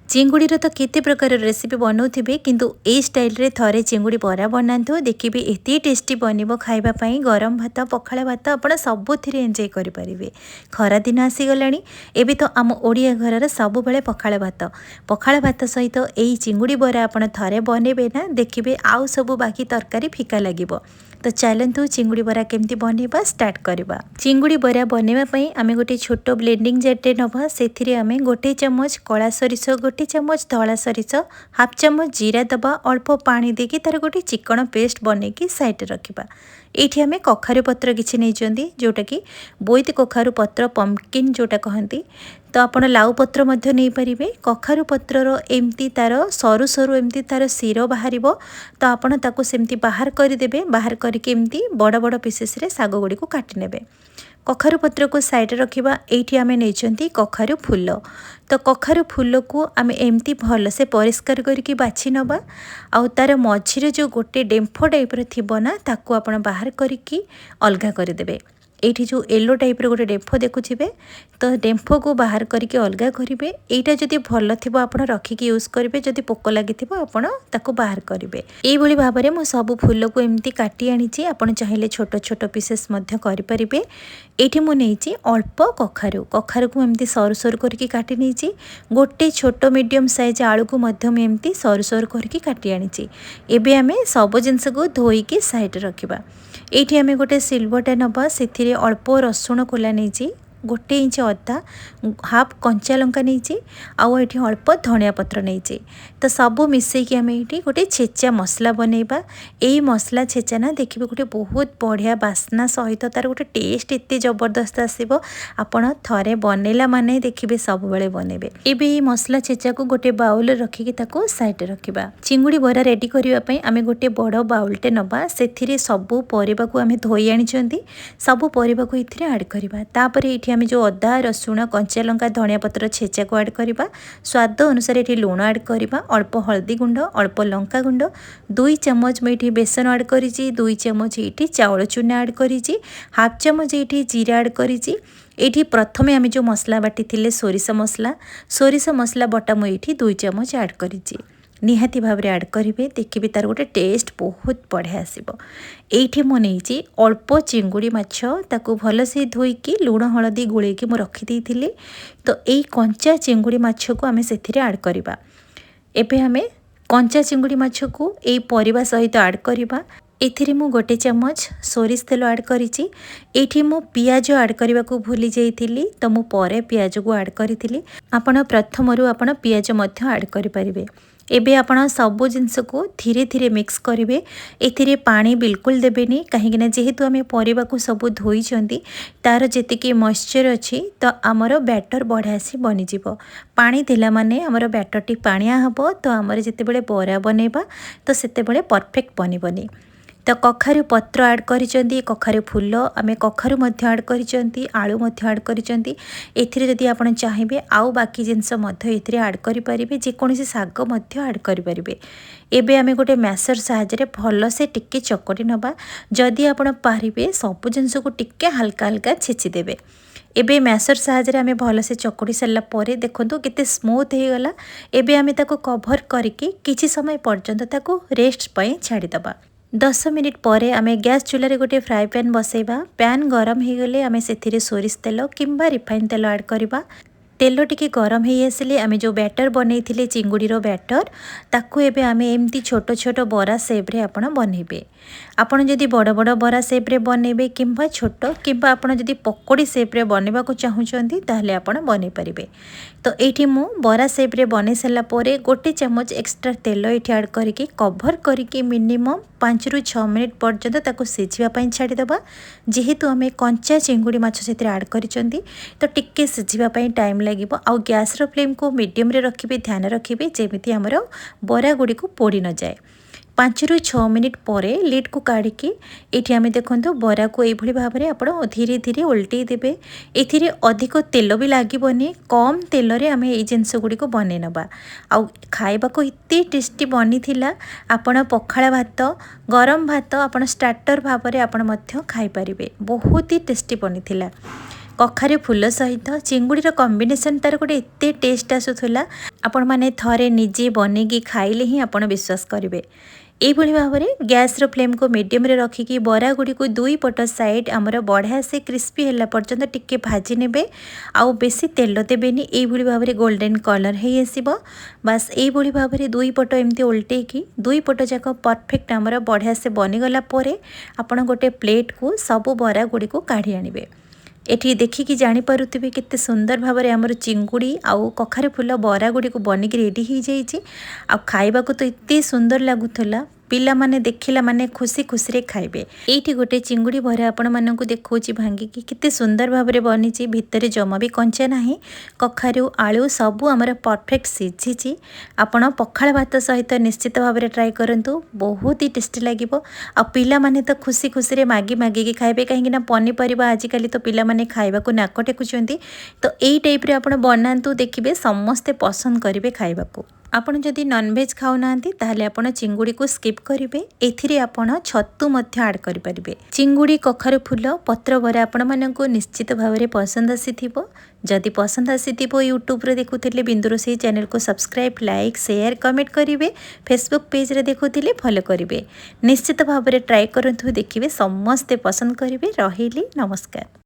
चिंगुड़ीर तो केते प्रकार रेसिपी बनाऊे किंतु ए स्टाइल रे थरे चिंगुड़ी बरा बनातु देखिए एत टेस्टी बनब खावाई गरम भात पखाला भात आप सबुथ एंजय करेंगे। खरा दिन आसीगला एवं तो आम ओडिया घर सब बेले पखाला भात सहित यही चिंगुड़ी बरा आप थे बनइबे ना देखिए आउ सब बाकी तरकारी फिका लगे। तो चलतु चिंगुड़ी बरा केमती बनइबा स्टार्ट करवा। चिंगुड़ी बरा बनवाई आम गोटे छोट ब्लेंडिंग जारटे नवा से आम गोटे चमच कला सरिष गोटे चमच धला सरिष हाफ चमच जीरा दबा अल्प पानी देकी तार गोटे चिकन पेस्ट बनईकी साइड रखा। ये आम कखारु पत्र किसी नहीं जोटा कि बोईत कखारु पत्र पंपकिन जोटा कहती तो आप लाउ पत्र नहीं पारे। कखारु पत्रर एमती तार सरू सरू एमती तार सिर बाहर तो आपड़ ताको सेमती बाहर करदे। बाहर करके एमती बड़ बड़ पीसेस रे साग गुड़ी को काटी नेबे। कखारु पत्र को साइड रखा। ये आम नहीं कखारु फूल तो कखारु फूल को आम एमती भल से परिष्कार करके बाछि नबा। आउ तार मझिरे जो गोटे डेम्फो टाइपर थी ना ताकू आप बाहर करके अलगा करदे। ये जो येलो टाइप गोटे डेम्फो देखुए तो डेम्फो को बाहर करके अलगा करेंगे। यहाँ जदि भल थी आप रखिकी यूज करेंगे जदि पोक लगी आपको बाहर करेंगे। ये भाव में मुझे सब फूल को एमती काटी आनी आपड़ चाहिए छोट छोट पीसेस करेंगे। ये मुझे अल्प कखारु कखारु को एमती सरू सरू करके काटी नहीं गोटे छोट मीडियम साइज आलू को एमती सरू सरू करके काटी आनी। एबे आम सब जिनस को धोईकी साइड रखा। ये आम गोटे सिल्वरटा नवा से अल्प रसुण कोला नहीं गोटे इंच अदा हाफ कंचा लंका नहीं आउ ये अल्प धनिया पत्र नहीं तो सब मिसेकी आम ये गोटे छेचा मसला बनइबा। यही मसला छेचा ना देखिए गोटे बहुत बढ़िया बास्ना सहित तार गोटे टेस्ट एत जबरदस्त आसो। आपड़ थे बनइला माने देखिए सब बेले बनइबे। एबे ये मसला छेचा को गोटे बाउल रखिकी ताको साइड रखा। चिंगुड़ी बरा रेडी करने आम गोटे बड़ बाउलटे नवा से सबू परिबा को आम धोई आनी सबू परिबा को ये आड करवा। तापर ये आम जो अदा रसुण कंचा लंका धनिया पत्र छेचा को आड करवा। स्वाद अनुसार ये लुण आड करवा अल्प हल्दी गुंड अल्प लंका गुंड 2 चमच मैं बेसन आड करी 2 चमच ये चाउल चूना आड करी हाफ चमच ये जीरा आड करी। ये प्रथमे आम जो मसला बाटी थिले सोरिष मसला बटा मुझे 2 चमच आड करी निहाती भाव में आड करेंगे। देखिए तार गोटे टेस्ट बहुत बढ़िया आसो। ये मुझे अल्प चिंगुड़ी माछ ताकू भल से धोईकी लुण हलदी गोलेकी मु रखी तो यही कंचा चिंगुड़ी माछ को आम से आड करवा। एबे आम कंचा चिंगुड़ी माछ को यही परिबा सहित आड करवा। एथिरे मु गोटे चमच सोरिष तेल आड करिछि। एठी मु पियाज आड करबा को भूली जाइथिली तो मु परे पियाज को आड करिथिली। आपण प्रथमरु आपण पियाज मध्य आड करि परिबे। एबे आपण सब जिनस को धीरे धीरे मिक्स करेंगे। एथिरे पानी बिल्कुल देबेनी कहीं जेहेतु आम परिबा को सब धोई तार जेतिकी मॉइस्चर अच्छी तो आमर बैटर बढ़िया से बनीजिव। पानी देला माने आमर बैटरटी पानिया हबो तो आमर जेतेबेले बरा बनेबा तो सेतेबेले परफेक्ट बनिबनी। तो कखारु पत्र आड करिसेंती कखारु फूल आम कखारु मध्य आड करिसेंती आलू मध्य आड करिसेंती। एथिरे जदि आपण चाहिए आउ बाकी जिनस मध्य एथिरे आड करि परिबे जेकोसी साग मध्य आड करि परिबे। एबे आम गोटे मैसर साहाय्य भल से टिके चकटी नबा। जदि आपण पारिबे सब जिनस को टिके हल्का हल्का छेची देबे। एबे मैसर साहाय्य आम भल से चकड़ी सारा पर देखो केते स्मूथ हो गला। एबे आम ताको कभर करके किछि समय पर्यंत ताको रेस्ट पई छाड़ीदबा। 10 मिनिट पर आम गैस चूल्हे गोटे फ्राए पैन बसैबा। पैन गरम हो गले आम से सोरिष तेल किंबा रिफाइन तेल आड करवा। तेल टिके गरम हो आसिले आम जो बैटर बनई थिले चिंगुड़ीर बैटर ताकू एबे आम एमती छोट छोट बरा सेप्रे आपण बनइबे। आपण जदि बड़ बड़ बरा सेप्रे बनइबे किंबा छोट किंबा आपण जदि पकोड़ी सेप्रे बनइबा को चाहुचंती ताहले आपण बनइ परिबे। तो ये मु बरा सेप्रे बनई सारा पर गोटे चमच एक्सट्रा तेल ये आड करके कभर करके मिनिमम 5 ରୁ 6 मिनिट पर्यंत ताको सिझिबा छाड़ीदबा। जेहेतु आम कंचा चिंगुड़ी माछ से आड करिसेंती तो टिके सिझिबा टाइम लगे। आउ गैस रो फ्लेम को मीडियम रे रखिबे ध्यान रखिबे जेमिति हमर बरा गुड़ी को पोड़ी न जाए। 5 ରୁ 6 मिनिट पर लिड को काढ़िकी ये आम देखो बरा को ये भाव में आप धीरे धीरे उल्टे देवे। एथिरे अधिक तेल भी लागबनी कम तेल रे आम ये जिनस गुड़ी को बनै नबा। आउ खाइबा को इतने टेस्टी बनी थिला। आपण पखाला भात गरम भात आपण स्टार्टर भाव में आपण मध्य खाई परिबे। बहुत ही टेस्टी बनी थिला। कखारे फूल सहित चिंगुड़ीर कॉम्बिनेशन तार गोटे एते टेस्ट आसूला आपण मैंने थरे निजे बनैकी खाइले ही आपण विश्वास करेंगे। यही भाव में गैस फ्लेम को मीडियम रे रखिकी बरा गुड़ी को दुई पट साइड आमर बढ़िया से क्रिस्पी है पर्यंत टिके भाजी ने आउ बेसी तेल देवेनि यही भाव में गोल्डन कलर है आसब। बास यही भाव में दुई पट एमती उल्टेकी दुई पट जाक परफेक्ट आमर बढ़िया से बनीगला आपण गोटे प्लेट को सबू बरा गुड़ी को काढ़ी आनिबे। एठी देखिकी जानीपे केते सुंदर भाव में आमर चिंगुड़ी आउ कखारे फूल बरा गुड़ी को बनिक रेडी हो जाइए। आ खाइबा को तो इतने सुंदर लगुला पिला माने देखिला माने खुशी खुशी रे खाइबे। एठी गोटे चिंगुड़ी बरा आपण मानकु देखौची भांगिकी केते सुंदर भाव में बनीची भितर जमा भी कंचा नाही कखारू आलू सबू आमर परफेक्ट सिझीची। आपण पखाळ भात सहित निश्चित भाव में ट्राई करंतु बहुत ही टेस्टी लागिबो। आ पिला माने तो खुशी खुशी रे मागी मागी खाइबे कहीं ना पनीपरिबा आजिकल तो पिला माने खाइबा को नाक टेकुचंती। तो एई टाइप रे आपण बनांतु देखिबे समस्ते पसंद करिवे खाइबा को। आपण जदि नॉनवेज खाऊना ताहले आपण चिंगुड़ी को स्किप करेंगे। एथिरे आपण छतु मध्य ऐड करि परिबे। चिंगुड़ी कखारू फूल पत्र बरा आपण मानकु निश्चित भाव में पसंद आसीथिबो। जदि पसंद आसीथिबो यूट्यूब रे देखुथिले बिंदुरोसेई चैनल को सब्सक्राइब लाइक शेयर कमेंट करिवे। फेसबुक पेज रे देखुथिले फॉलो करिवे। निश्चित भाव में ट्राई करंतु देखिबे समस्ते पसंद करिवे। रहिली नमस्कार।